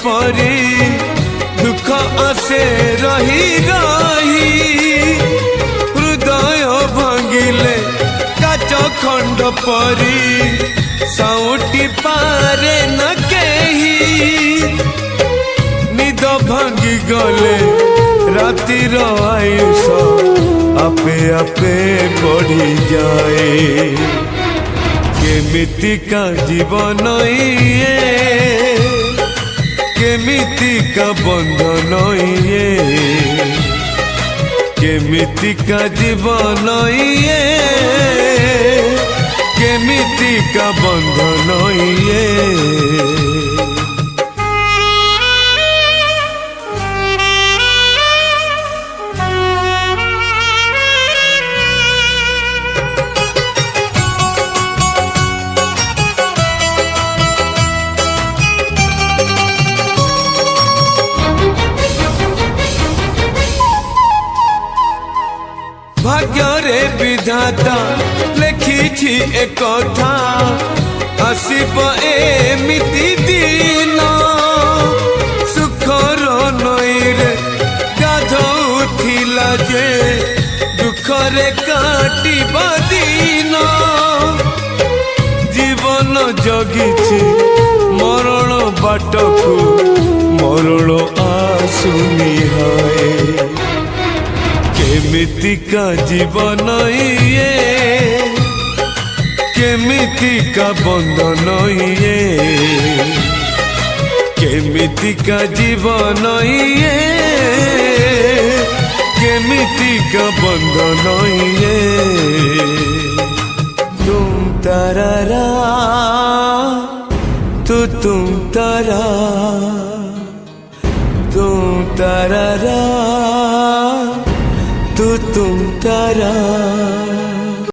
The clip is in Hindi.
परी दुख आसे रही रही हृदय भांगिले काच खंड परी साउटी पारे न केही निद भांगी गले रातिर आयुष आपे आपे बढ़ी जाए केमिति का जीवन ये केमिति का बंधन ये केमिति का जीवन ये केमिति का बंधन ये भाग्य रे विधाता लिखी एक कथा आसिब एमिति दिन सुखर नई रे गाधौथिला जे दुखरे काटिब दिन जीवन जगिछि मरण बाटकु मरण आसुनी है केमिति का जीवन ये केमिति का बंधन ये केमिति का जीवन ये केमिति का बंधन ये तुम तारा तुम तारा तुम तारा तुम तारा